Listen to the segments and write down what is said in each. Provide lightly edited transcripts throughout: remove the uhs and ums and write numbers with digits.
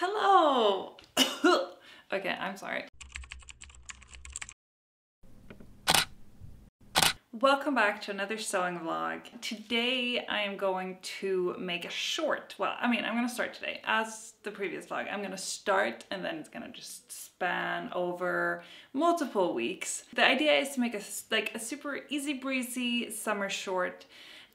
Hello! Okay, I'm sorry. Welcome back to another sewing vlog. Today I am going to make a short. Well, I'm gonna start today. As the previous vlog, I'm gonna start and then it's gonna just span over multiple weeks. The idea is to make a super easy breezy summer short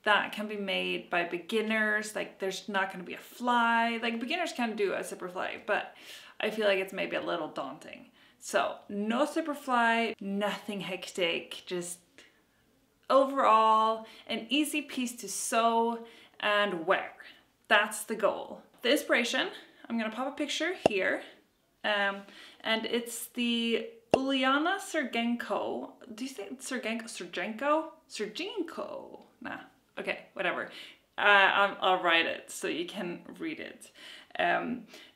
that can be made by beginners. Like there's not gonna be a fly. Like beginners can do a zipper fly, but I feel like it's maybe a little daunting. So no zipper fly, nothing hectic, just overall an easy piece to sew and wear. That's the goal. The inspiration, I'm gonna pop a picture here, and it's the Uliana Sergenko. Do you say Sergenko? Sergenko? Nah. Okay, whatever. I'll write it so you can read it.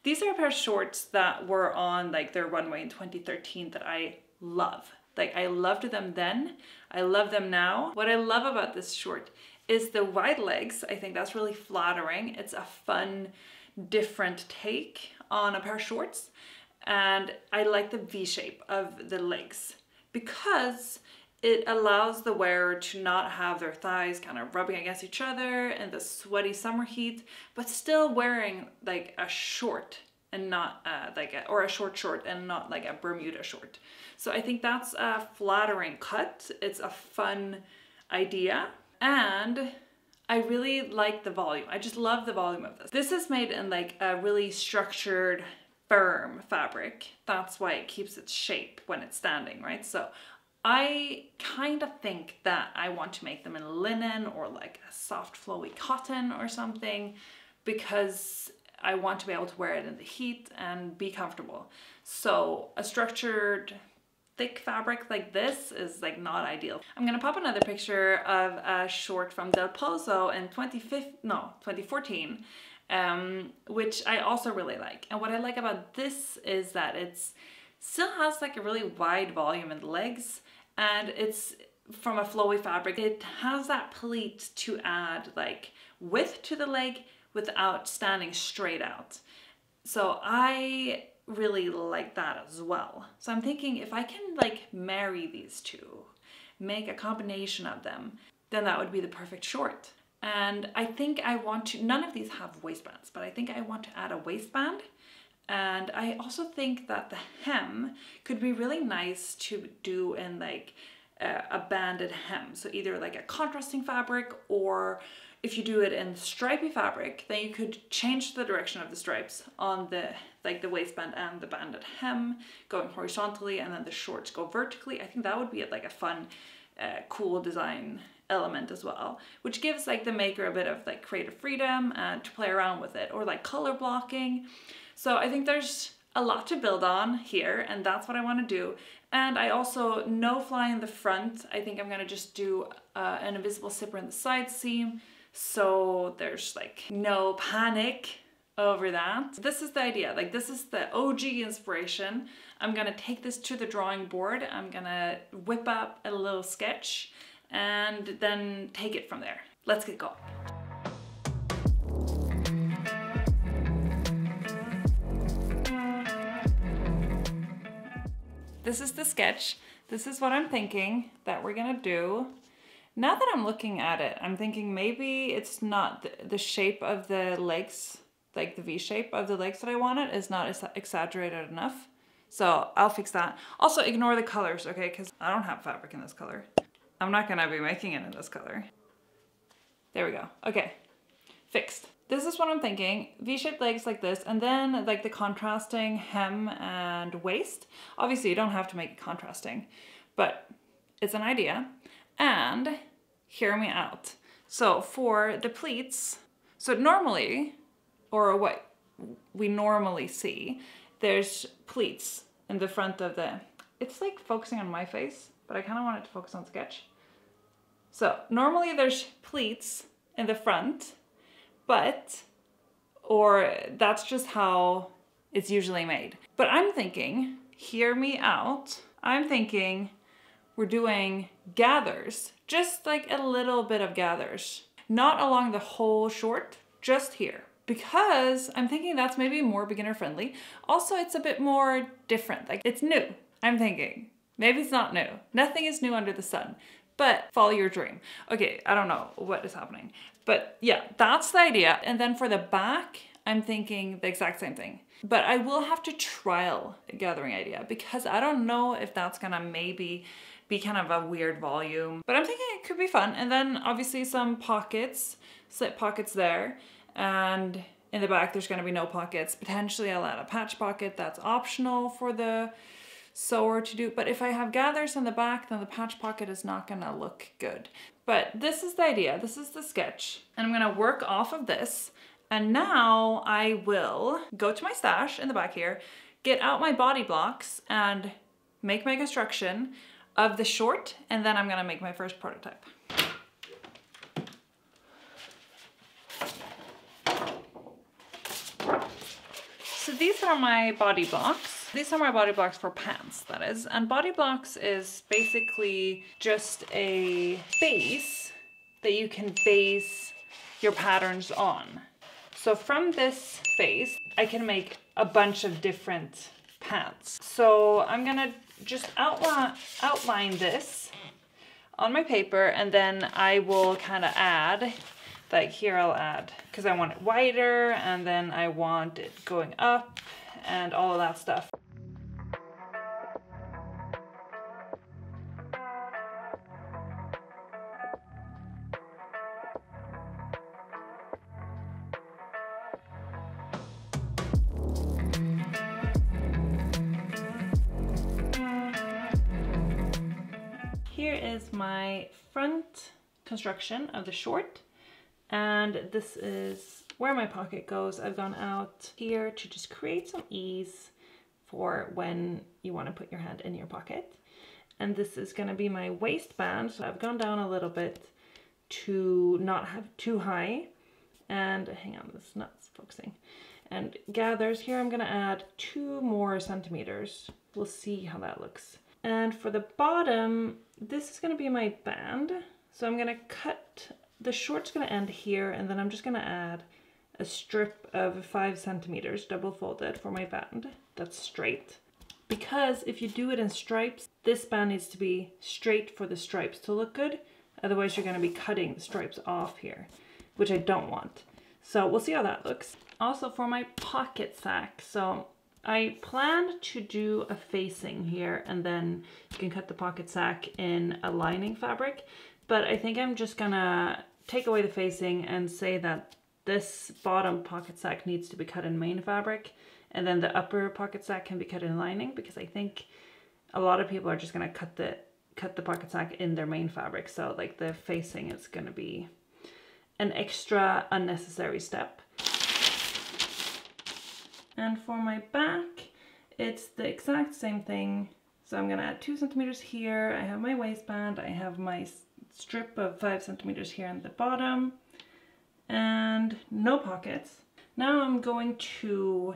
These are a pair of shorts that were on like their runway in 2013 that I love. Like I loved them then, I love them now. What I love about this short is the wide legs. I think that's really flattering. It's a fun, different take on a pair of shorts. And I like the V shape of the legs because it allows the wearer to not have their thighs kind of rubbing against each other in the sweaty summer heat, but still wearing like a short and not or a short and not like a Bermuda short. So I think that's a flattering cut. It's a fun idea. And I really like the volume. I just love the volume of this. This is made in like a really structured, firm fabric. That's why it keeps its shape when it's standing, right? So I kind of think that I want to make them in linen or like a soft flowy cotton or something because I want to be able to wear it in the heat and be comfortable. So a structured, thick fabric like this is like not ideal. I'm gonna pop another picture of a short from Del Pozo in 2014, which I also really like. And what I like about this is that it's still has like a really wide volume in the legs and it's from a flowy fabric. It has that pleat to add like width to the leg without standing straight out. So I really like that as well. So I'm thinking if I can like marry these two, make a combination of them, then that would be the perfect short. And I think I want to, none of these have waistbands, but I think I want to add a waistband. And I also think that the hem could be really nice to do in like a banded hem. So either like a contrasting fabric, or if you do it in stripy fabric, then you could change the direction of the stripes on the waistband and the banded hem going horizontally, and then the shorts go vertically. I think that would be like a fun, cool design element as well, which gives like the maker a bit of like creative freedom and to play around with it, or like color blocking. So I think there's a lot to build on here, and that's what I want to do. And I also, no fly in the front. I think I'm gonna just do an invisible zipper in the side seam, so there's like no panic over that. This is the idea, like this is the OG inspiration. I'm gonna take this to the drawing board. I'm gonna whip up a little sketch and then take it from there. Let's get going. This is the sketch. This is what I'm thinking that we're gonna do. Now that I'm looking at it, I'm thinking maybe it's not the shape of the legs, like the V shape of the legs that I wanted is not exaggerated enough. So I'll fix that. Also ignore the colors, okay? Because I don't have fabric in this color. I'm not gonna be making it in this color. There we go. Okay, fixed. This is what I'm thinking. V-shaped legs like this, and then like the contrasting hem and waist. Obviously you don't have to make it contrasting, but it's an idea. And hear me out. So for the pleats, so normally, or what we normally see, there's pleats in the front of the, it's like focusing on my face, but I kind of want it to focus on sketch. So normally there's pleats in the front, or that's just how it's usually made. But I'm thinking, hear me out, I'm thinking we're doing gathers, just like a little bit of gathers. Not along the whole short, just here. because I'm thinking that's maybe more beginner friendly. Also, it's a bit more different. Like, it's new. I'm thinking maybe it's not new. Nothing is new under the sun, but follow your dream. Okay, I don't know what is happening, but yeah, that's the idea. And then for the back, I'm thinking the exact same thing, but I will have to trial a gathering idea because I don't know if that's gonna maybe be kind of a weird volume, but I'm thinking it could be fun. And then obviously some pockets, slip pockets there. And in the back, there's gonna be no pockets. Potentially I'll add a patch pocket. That's optional for the sewer to do. But if I have gathers in the back, then the patch pocket is not gonna look good. But this is the idea. This is the sketch. And I'm gonna work off of this. And now I will go to my stash in the back here, get out my body blocks and make my construction of the short. And then I'm gonna make my first prototype. So these are my body blocks. These are my body blocks for pants, that is. And body blocks is basically just a base that you can base your patterns on. So from this base, I can make a bunch of different pants. So I'm gonna just outline this on my paper, and then I will kind of add, like here I'll add, because I want it wider, and then I want it going up and all of that stuff. Here is my front construction of the short. And this is where my pocket goes. I've gone out here to just create some ease for when you want to put your hand in your pocket. And this is going to be my waistband. So I've gone down a little bit to not have too high. And hang on, this is not focusing. And gathers here, I'm going to add 2 more centimeters. We'll see how that looks. And for the bottom, this is going to be my band. So I'm going to cut. The short's gonna end here, and then I'm just gonna add a strip of 5 centimeters double folded for my band that's straight. Because if you do it in stripes, this band needs to be straight for the stripes to look good. Otherwise you're gonna be cutting the stripes off here, which I don't want. So we'll see how that looks. Also for my pocket sack, so I planned to do a facing here, and then you can cut the pocket sack in a lining fabric. But I think I'm just gonna take away the facing and say that this bottom pocket sack needs to be cut in main fabric, and then the upper pocket sack can be cut in lining, because I think a lot of people are just gonna cut the pocket sack in their main fabric. So like the facing is gonna be an extra unnecessary step. And for my back, it's the exact same thing. So I'm gonna add 2 centimeters here. I have my waistband, I have my strip of 5 centimeters here on the bottom, and no pockets. Now I'm going to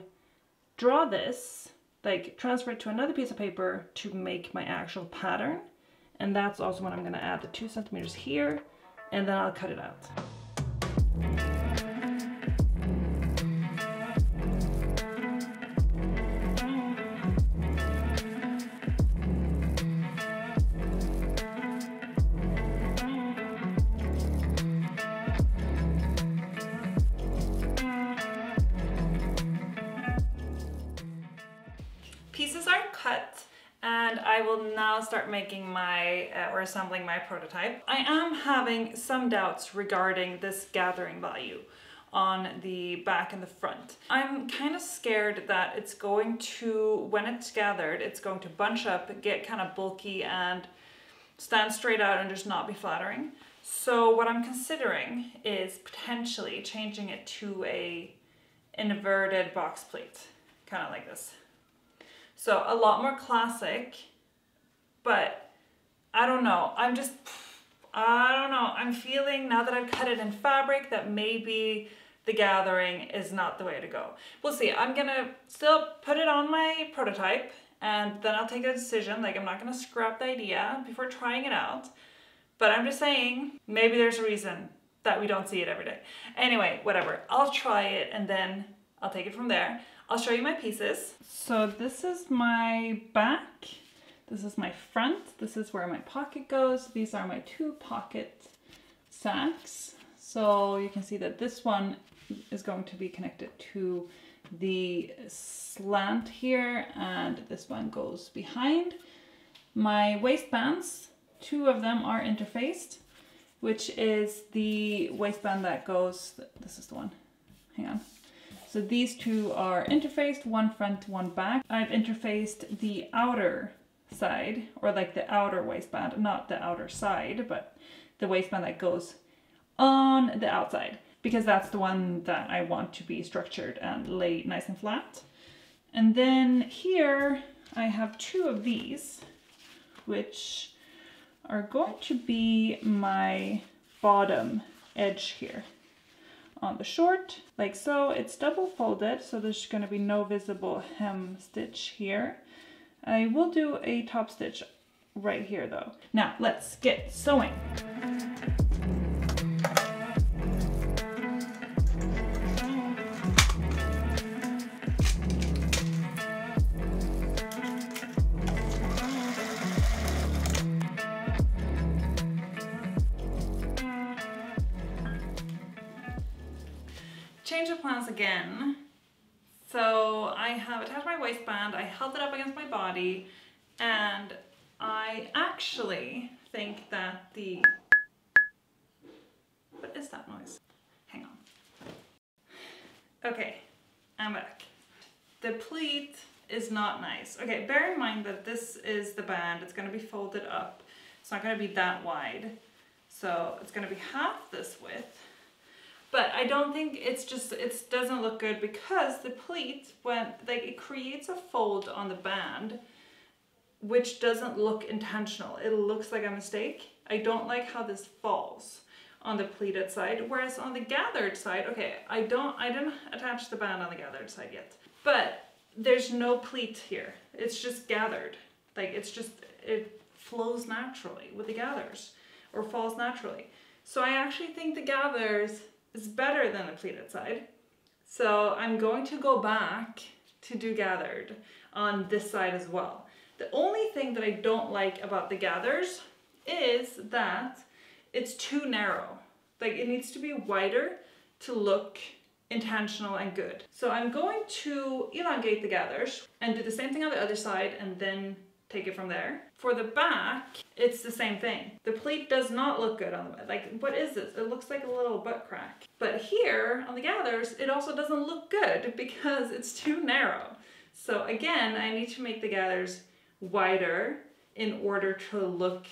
draw this, like transfer it to another piece of paper to make my actual pattern. And that's also when I'm going to add the 2 centimeters here, and then I'll cut it out. Pieces are cut, and I will now start making my, or assembling my prototype. I am having some doubts regarding this gathering value on the back and the front. I'm kind of scared that it's going to, when it's gathered, it's going to bunch up, get kind of bulky, and stand straight out and just not be flattering. So what I'm considering is potentially changing it to a inverted box plate, kind of like this. So a lot more classic, but I don't know. I don't know. I'm feeling now that I've cut it in fabric that maybe the gathering is not the way to go. We'll see. I'm gonna still put it on my prototype, and then I'll take a decision. Like, I'm not gonna scrap the idea before trying it out, but I'm just saying maybe there's a reason that we don't see it every day. Anyway, whatever. I'll try it and then I'll take it from there. I'll show you my pieces. So this is my back. This is my front. This is where my pocket goes. These are my 2 pocket sacks. So you can see that this one is going to be connected to the slant here, and this one goes behind. My waistbands, 2 of them are interfaced, which is the waistband that goes, this is the one, hang on. So these 2 are interfaced, one front, one back. I've interfaced the outer side, or like the outer waistband, not the outer side, but the waistband that goes on the outside, because that's the one that I want to be structured and lay nice and flat. And then here I have 2 of these, which are going to be my bottom edge here on the short, like so. It's double folded, so there's going to be no visible hem stitch here. I will do a top stitch right here though. Now let's get sewing. Change of plans again. So I have attached my waistband, I held it up against my body, and I actually think that what is that noise? Hang on. Okay, I'm back. The pleat is not nice. Okay, bear in mind that this is the band. It's going to be folded up. It's not going to be that wide. So it's going to be half this width. But I don't think it doesn't look good because the pleat, it creates a fold on the band, which doesn't look intentional. It looks like a mistake. I don't like how this falls on the pleated side, whereas on the gathered side, okay, I didn't attach the band on the gathered side yet, but there's no pleat here. It's just gathered. Like it flows naturally with the gathers, or falls naturally. So I actually think the gathers is better than the pleated side. So I'm going to go back to do gathered on this side as well. The only thing that I don't like about the gathers is that it's too narrow. Like it needs to be wider to look intentional and good. So I'm going to elongate the gathers and do the same thing on the other side and then take it from there. For the back, it's the same thing. The pleat does not look good on the back. Like, what is this? It looks like a little butt crack. But here on the gathers, it also doesn't look good because it's too narrow. So again, I need to make the gathers wider in order to look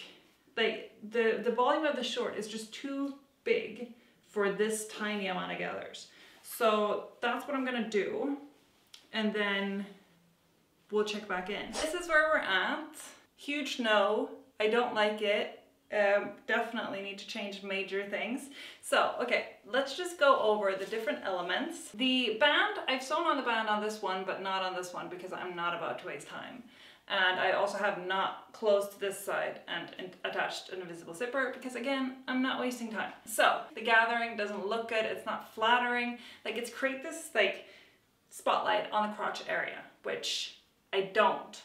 like the volume of the short is just too big for this tiny amount of gathers. So that's what I'm gonna do. And then we'll check back in. This is where we're at. Huge no, I don't like it. Definitely need to change major things. So, okay, let's just go over the different elements. The band, I've sewn on the band on this one, but not on this one because I'm not about to waste time. And I also have not closed this side and attached an invisible zipper because again, I'm not wasting time. So, the gathering doesn't look good, it's not flattering. Like it's create this like spotlight on the crotch area, which I don't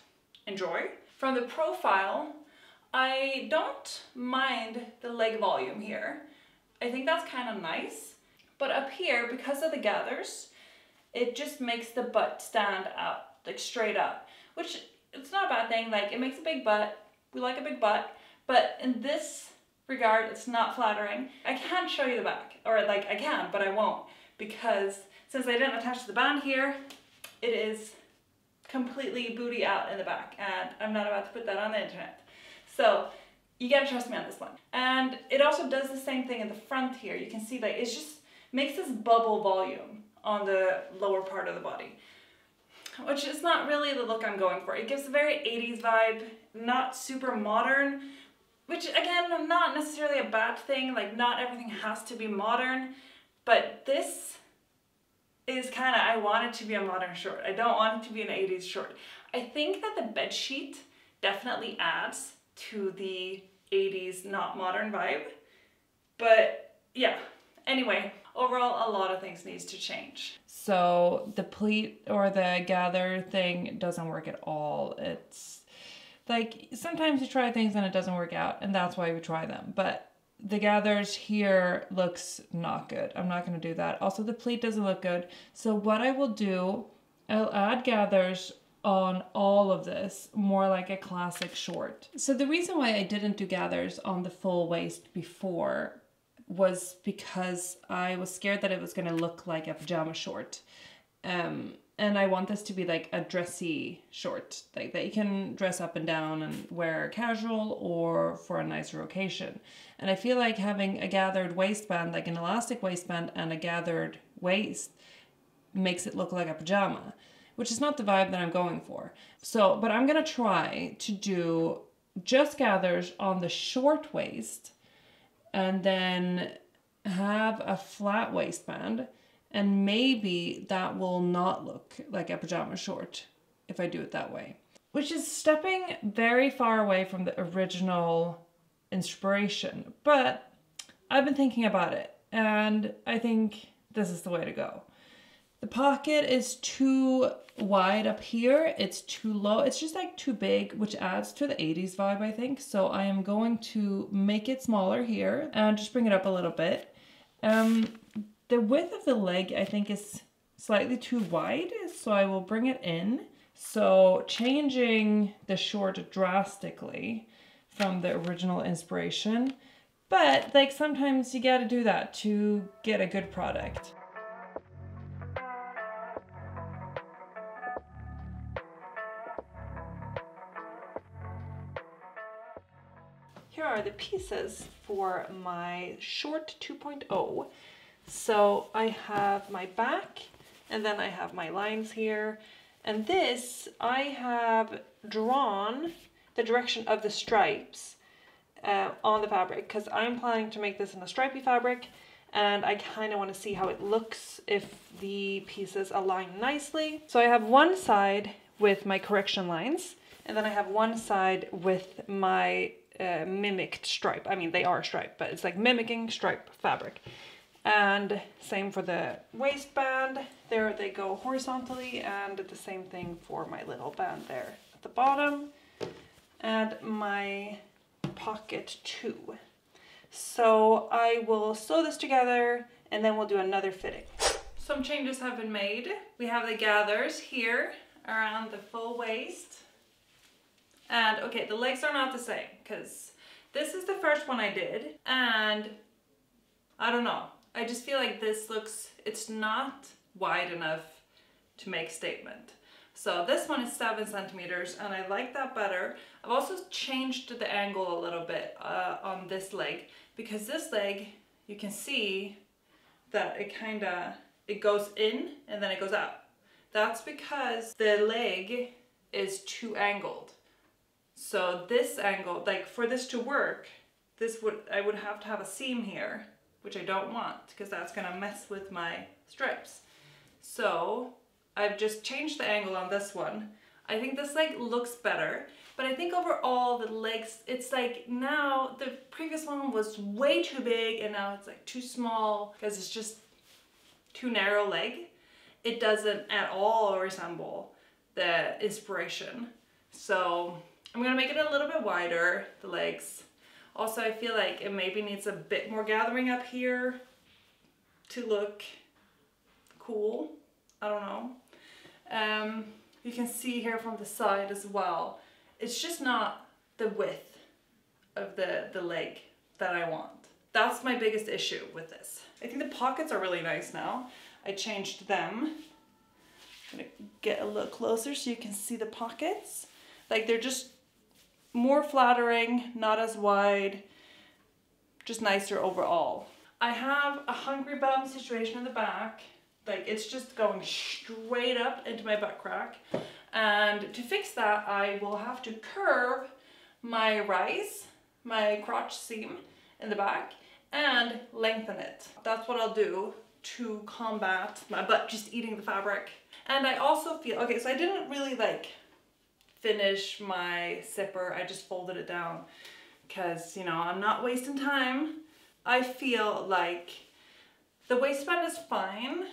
enjoy. From the profile, I don't mind the leg volume here. I think that's kind of nice. But up here, because of the gathers, it just makes the butt stand out, like straight up, which it's not a bad thing. Like it makes a big butt. We like a big butt. But in this regard, it's not flattering. I can't show you the back, or like I can, but I won't, because since I didn't attach the band here, it is completely booty out in the back, and I'm not about to put that on the internet. So you gotta trust me on this one. And it also does the same thing in the front here. You can see that it just makes this bubble volume on the lower part of the body, which is not really the look I'm going for. It gives a very 80s vibe, not super modern, which again, not necessarily a bad thing. Like not everything has to be modern, but this is kind of, I want it to be a modern short. I don't want it to be an 80s short. I think that the bed sheet definitely adds to the 80s not modern vibe. But yeah, Anyway, overall, a lot of things needs to change. So the pleat or the gather thing doesn't work at all. It's like sometimes you try things and it doesn't work out, and that's why we try them. But the gathers here looks not good. I'm not going to do that. Also, the pleat doesn't look good. So what I will do, I'll add gathers on all of this, more like a classic short. So the reason why I didn't do gathers on the full waist before was because I was scared that it was going to look like a pajama short. And I want this to be like a dressy short, like that you can dress up and down and wear casual or for a nicer occasion. And I feel like having a gathered waistband, like an elastic waistband and a gathered waist, makes it look like a pajama, which is not the vibe that I'm going for. So, but I'm gonna try to do just gathers on the short waist and then have a flat waistband. And maybe that will not look like a pajama short if I do it that way. Which is stepping very far away from the original inspiration. But I've been thinking about it, and I think this is the way to go. The pocket is too wide up here. It's too low. It's just like too big, which adds to the 80s vibe, I think. So I am going to make it smaller here and just bring it up a little bit. The width of the leg, I think, is slightly too wide, so I will bring it in. So changing the short drastically from the original inspiration. But like sometimes you gotta do that to get a good product. Here are the pieces for my short 2.0. So I have my back, and then I have my lines here. And this, I have drawn the direction of the stripes on the fabric, because I'm planning to make this in a stripy fabric, and I kind of want to see how it looks if the pieces align nicely. So I have one side with my correction lines, and then I have one side with my mimicked stripe. I mean, they are striped, but it's like mimicking stripe fabric. And same for the waistband. There they go horizontally, and the same thing for my little band there at the bottom. And my pocket too. So I will sew this together and then we'll do another fitting. Some changes have been made. We have the gathers here around the full waist. And okay, the legs are not the same because this is the first one I did, and I don't know. I just feel like this looks, it's not wide enough to make statement. So this one is 7 centimeters, and I like that better. I've also changed the angle a little bit on this leg, because this leg, you can see that it goes in and then it goes out. That's because the leg is too angled. So this angle, like for this to work, I would have to have a seam here, which I don't want because that's gonna mess with my stripes. So I've just changed the angle on this one. I think this leg looks better, but I think overall the legs, it's like now the previous one was way too big and now it's like too small because it's just too narrow leg. It doesn't at all resemble the inspiration. So I'm gonna make it a little bit wider, the legs. Also, I feel like it maybe needs a bit more gathering up here to look cool. I don't know. You can see here from the side as well. It's just not the width of the leg that I want. That's my biggest issue with this. I think the pockets are really nice now. I changed them. I'm gonna get a little closer so you can see the pockets. Like they're just more flattering, not as wide, just nicer overall. I have a hungry bum situation in the back. Like it's just going straight up into my butt crack. And to fix that, I will have to curve my rise, my crotch seam in the back, and lengthen it. That's what I'll do to combat my butt just eating the fabric. And I also feel, okay, so I didn't really like finish my zipper. I just folded it down because, you know, I'm not wasting time. I feel like The waistband is fine,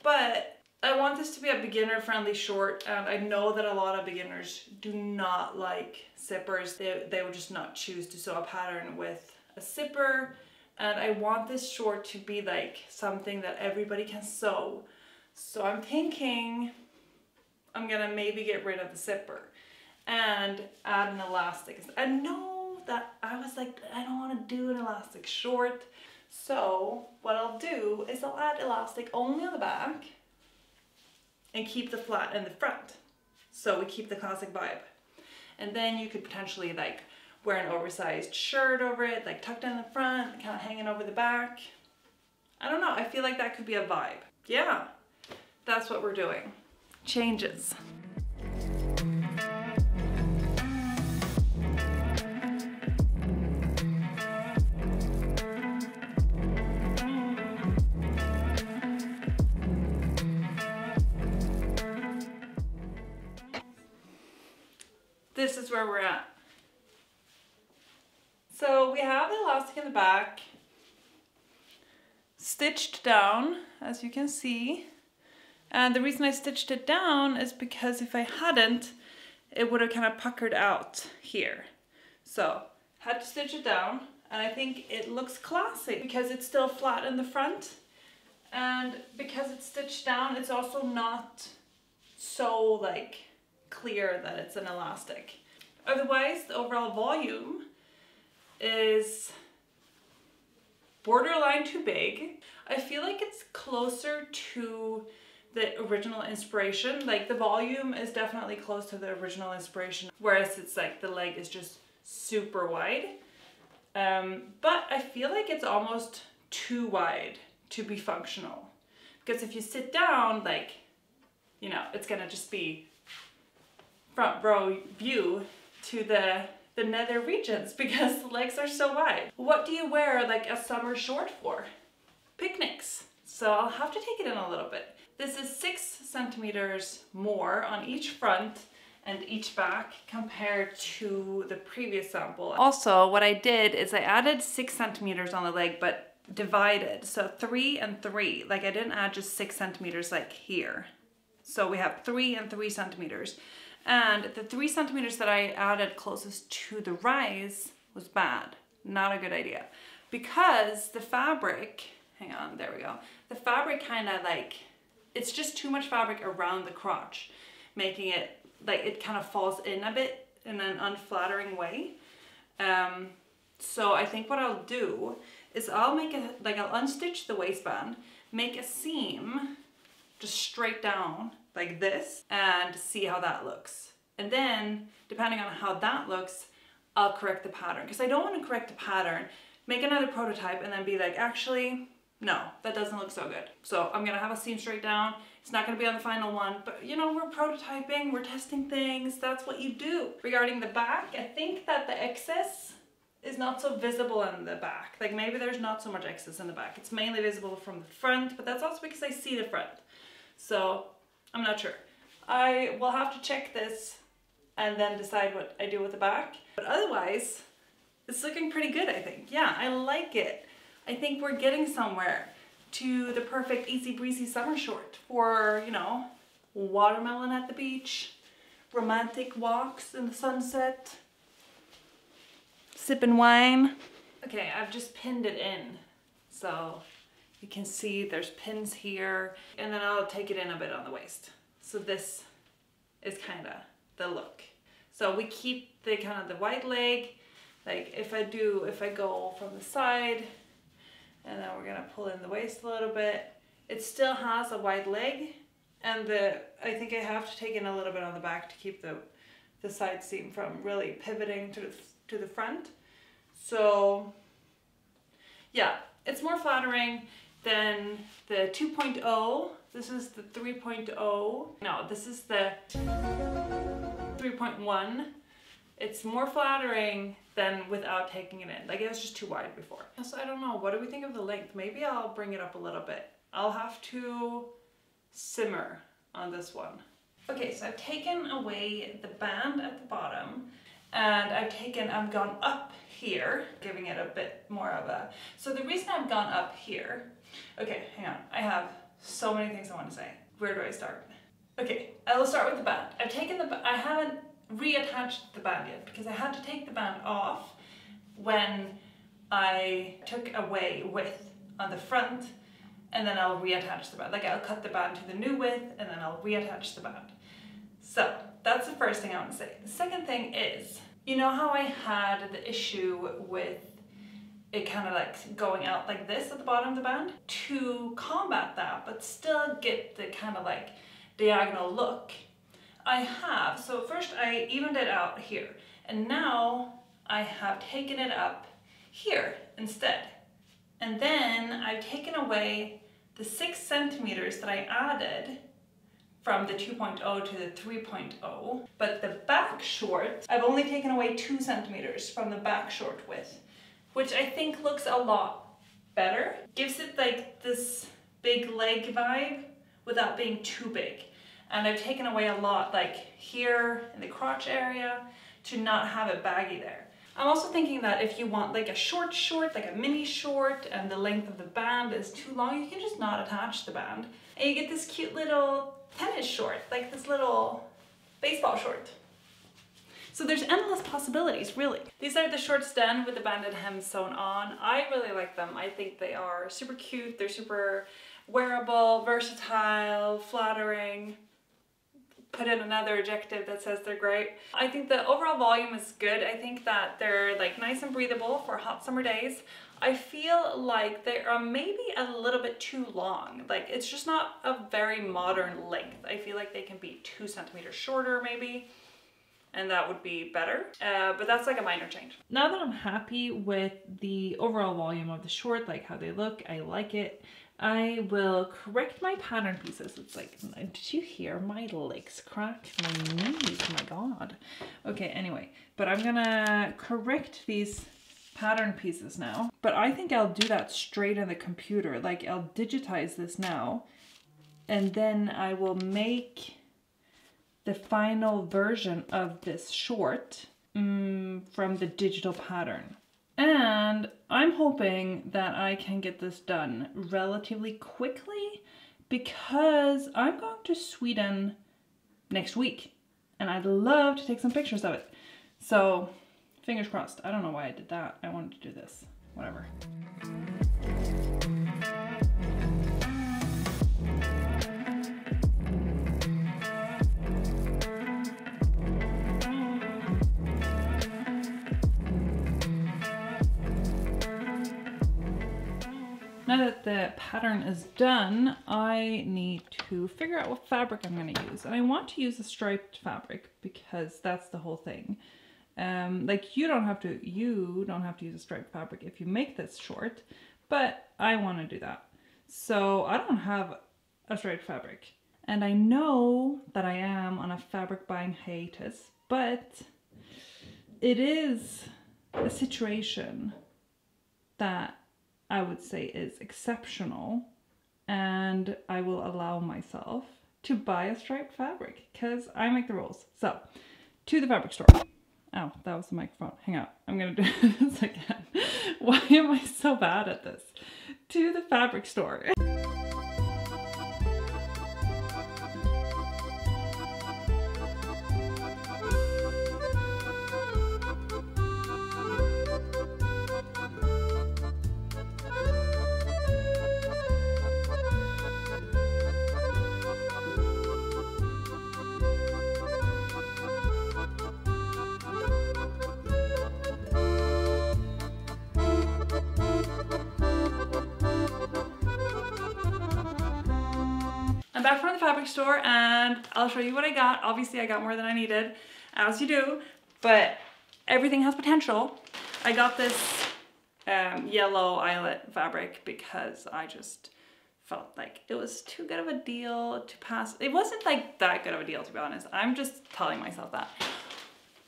but I want this to be a beginner-friendly short, and I know that a lot of beginners do not like zippers. They would just not choose to sew a pattern with a zipper, and I want this short to be like something that everybody can sew. So I'm thinking I'm gonna maybe get rid of the zipper and add an elastic. I know that I was like, I don't want to do an elastic short. So what I'll do is I'll add elastic only on the back and keep the flat in the front. So we keep the classic vibe. And then you could potentially like wear an oversized shirt over it, like tucked in the front, kind of hanging over the back. I don't know, I feel like that could be a vibe. Yeah, that's what we're doing. Changes. This is where we're at. So we have the elastic in the back, stitched down, as you can see. And the reason I stitched it down is because if I hadn't, it would have kind of puckered out here. So had to stitch it down, and I think it looks classy because it's still flat in the front. And because it's stitched down, it's also not so like clear that it's an elastic. Otherwise, the overall volume is borderline too big. I feel like it's closer to the original inspiration. Like the volume is definitely close to the original inspiration, whereas it's like the leg is just super wide. But I feel like it's almost too wide to be functional, because if you sit down, like, you know, it's gonna just be front row view to the nether regions because the legs are so wide. What do you wear like a summer short for? Picnics. So I'll have to take it in a little bit. This is 6 centimeters more on each front and each back compared to the previous sample. Also, what I did is I added 6 centimeters on the leg, but divided. So 3 and 3, like I didn't add just 6 centimeters like here. So we have 3 and 3 centimeters. And the 3 centimeters that I added closest to the rise was bad. Not a good idea. Because the fabric, hang on, there we go. The fabric kind of like, it's just too much fabric around the crotch, making it like it kind of falls in a bit in an unflattering way. So I think what I'll do is I'll make a, like I'll unstitch the waistband, make a seam just straight down like this and see how that looks. And then depending on how that looks, I'll correct the pattern, because I don't want to correct the pattern, make another prototype and then be like, actually, no, that doesn't look so good. So I'm gonna have a seam straight down. It's not gonna be on the final one, but you know, we're prototyping, we're testing things, that's what you do. Regarding the back, I think that the excess is not so visible in the back. Like maybe there's not so much excess in the back. It's mainly visible from the front, but that's also because I see the front. So I'm not sure. I will have to check this and then decide what I do with the back. But otherwise, it's looking pretty good, I think. Yeah, I like it. I think we're getting somewhere to the perfect easy breezy summer short for, you know, watermelon at the beach, romantic walks in the sunset, sipping wine. Okay, I've just pinned it in. So you can see there's pins here, and then I'll take it in a bit on the waist. So this is kind of the look. So we keep the kind of the wide leg. Like if I go from the side, and then we're gonna pull in the waist a little bit. It still has a wide leg, and I think I have to take in a little bit on the back to keep the side seam from really pivoting to the front. So yeah, it's more flattering than the 2.0. This is the 3.0. No, this is the 3.1. It's more flattering than without taking it in. Like it was just too wide before. So I don't know, what do we think of the length? Maybe I'll bring it up a little bit. I'll have to simmer on this one. Okay, so I've taken away the band at the bottom, and I've gone up here, giving it a bit more of a, so the reason I've gone up here Okay, hang on. I have so many things I want to say. Where do I start? Okay, I will start with the band. I haven't reattached the band yet because I had to take the band off when I took away width on the front, and then I'll reattach the band. Like, I'll cut the band to the new width and then I'll reattach the band. So that's the first thing I want to say. The second thing is, you know how I had the issue with it kind of like going out like this at the bottom of the band? To combat that but still get the kind of like diagonal look, so first I evened it out here, and now I have taken it up here instead. And then I've taken away the 6 centimeters that I added from the 2.0 to the 3.0, but the back short, I've only taken away 2 centimeters from the back short width, which I think looks a lot better. Gives it like this big leg vibe without being too big. And I've taken away a lot, like here in the crotch area, to not have it baggy there. I'm also thinking that if you want like a short, like a mini short, and the length of the band is too long, you can just not attach the band. And you get this cute little tennis short, like this little baseball short. So there's endless possibilities, really. These are the shorts done with the banded hem sewn on. I really like them. I think they are super cute. They're super wearable, versatile, flattering. Put in another adjective that says they're great. I think the overall volume is good. I think that they're like nice and breathable for hot summer days. I feel like they are maybe a little bit too long. Like, it's just not a very modern length. I feel like they can be 2 centimeters shorter maybe, and that would be better. But that's like a minor change. Now that I'm happy with the overall volume of the short, like how they look, I like it. I will correct my pattern pieces. It's like, did you hear my legs crack? My knees, my God. Okay, anyway, but I'm gonna correct these pattern pieces now. But I think I'll do that straight in the computer. Like, I'll digitize this now, and then I will make the final version of this short from the digital pattern. And I'm hoping that I can get this done relatively quickly because I'm going to Sweden next week and I'd love to take some pictures of it. So fingers crossed. I don't know why I did that. I wanted to do this. Whatever. Now that the pattern is done, I need to figure out what fabric I'm going to use. And I want to use a striped fabric because that's the whole thing. Like, you don't have to use a striped fabric if you make this short, but I want to do that. So I don't have a striped fabric. And I know that I am on a fabric buying hiatus, but it is a situation that I would say is exceptional, and I will allow myself to buy a striped fabric because I make the rules. So, to the fabric store. Oh, that was the microphone. Hang on, I'm gonna do this again. Why am I so bad at this? To the fabric store. I'm back from the fabric store and I'll show you what I got. Obviously I got more than I needed, as you do, but everything has potential. I got this yellow eyelet fabric because I just felt like it was too good of a deal to pass. It wasn't like that good of a deal, to be honest. I'm just telling myself that.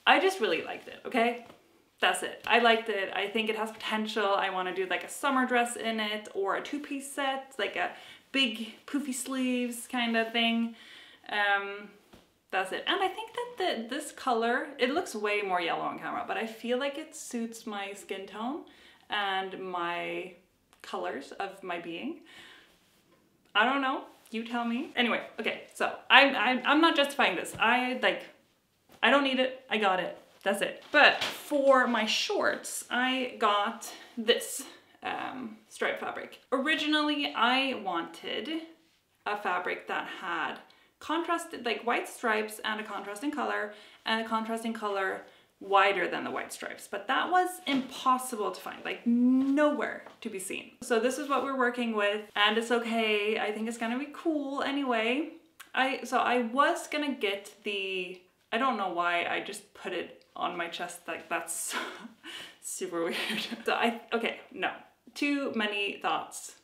I just really liked it, okay? That's it. I liked it. I think it has potential. I want to do like a summer dress in it or a 2-piece set, like a big poofy sleeves kind of thing. That's it. And I think that this color, it looks way more yellow on camera, but I feel like it suits my skin tone and my colors of my being. I don't know, you tell me. Anyway, okay, so I'm not justifying this. I don't need it, I got it, that's it. But for my shorts, I got this stripe fabric. Originally, I wanted a fabric that had contrasted, like white stripes and a contrasting color, and a contrasting color wider than the white stripes, but that was impossible to find, like nowhere to be seen. So this is what we're working with, and it's okay. I think it's gonna be cool anyway. So I was gonna get the, I don't know why I just put it on my chest, like that's super weird. So okay, no, too many thoughts,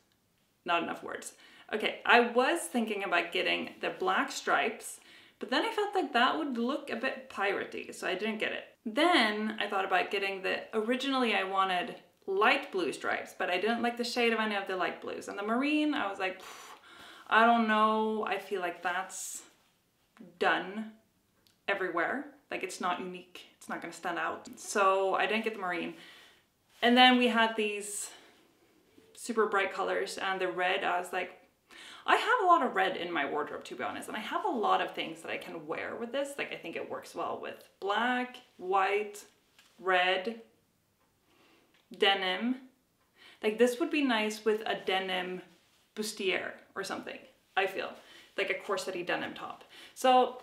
not enough words. Okay, I was thinking about getting the black stripes, but then I felt like that would look a bit piratey, so I didn't get it. Then I thought about getting originally I wanted light blue stripes, but I didn't like the shade of any of the light blues. And the marine, I was like, I don't know, I feel like that's done everywhere. Like it's not unique, it's not gonna stand out. So I didn't get the marine. And then we had these super bright colors, and the red, I was like, I have a lot of red in my wardrobe, to be honest, and I have a lot of things that I can wear with this. Like I think it works well with black, white, red, denim. Like this would be nice with a denim bustier or something, I feel. Like a corset-y denim top. So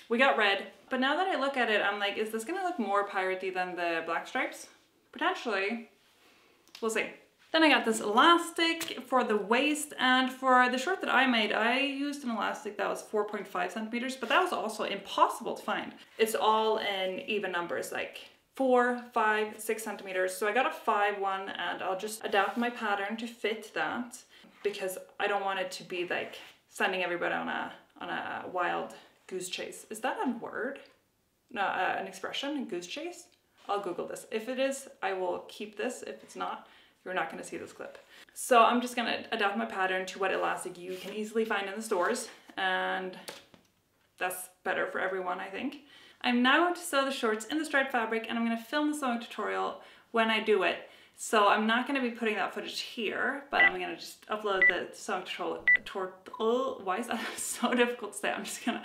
we got red, but now that I look at it, I'm like, is this gonna look more piratey than the black stripes? Potentially. We'll see. Then I got this elastic for the waist, and for the short that I made, I used an elastic that was 4.5 centimeters, but that was also impossible to find. It's all in even numbers, like 4, 5, 6 centimeters. So I got a 5 one, and I'll just adapt my pattern to fit that, because I don't want it to be like sending everybody on a wild goose chase. Is that a word? No, an expression, a goose chase? I'll Google this. If it is, I will keep this. If it's not, you're not gonna see this clip. So I'm just gonna adapt my pattern to what elastic you can easily find in the stores, and that's better for everyone, I think. I'm now going to sew the shorts in the striped fabric, and I'm gonna film the sewing tutorial when I do it. So I'm not gonna be putting that footage here, but I'm gonna just upload the sewing tutorial. Why is that so difficult to say? I'm just gonna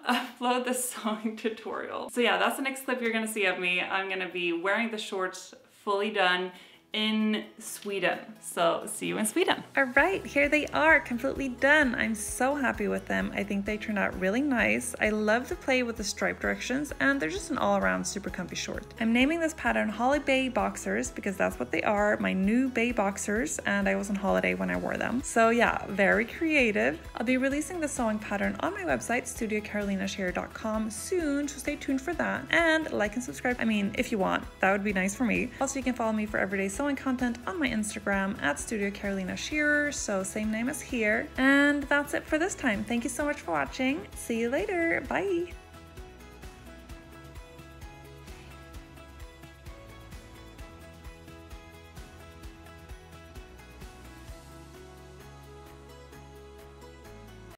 upload the sewing tutorial. So yeah, that's the next clip you're gonna see of me. I'm gonna be wearing the shorts fully done in Sweden. So see you in Sweden. All right, here they are, completely done. I'm so happy with them. I think they turned out really nice. I love to play with the stripe directions, and they're just an all-around super comfy short. I'm naming this pattern Holly Bay Boxers because that's what they are, my new Bay Boxers, and I was on holiday when I wore them. So yeah, very creative. I'll be releasing the sewing pattern on my website, studiocarolinashear.com soon, so stay tuned for that. And like and subscribe, I mean, if you want, that would be nice for me. Also, you can follow me for everyday sewing content on my Instagram at Studio Carolina Shearer, so same name as here. And that's it for this time. Thank you so much for watching. See you later. Bye.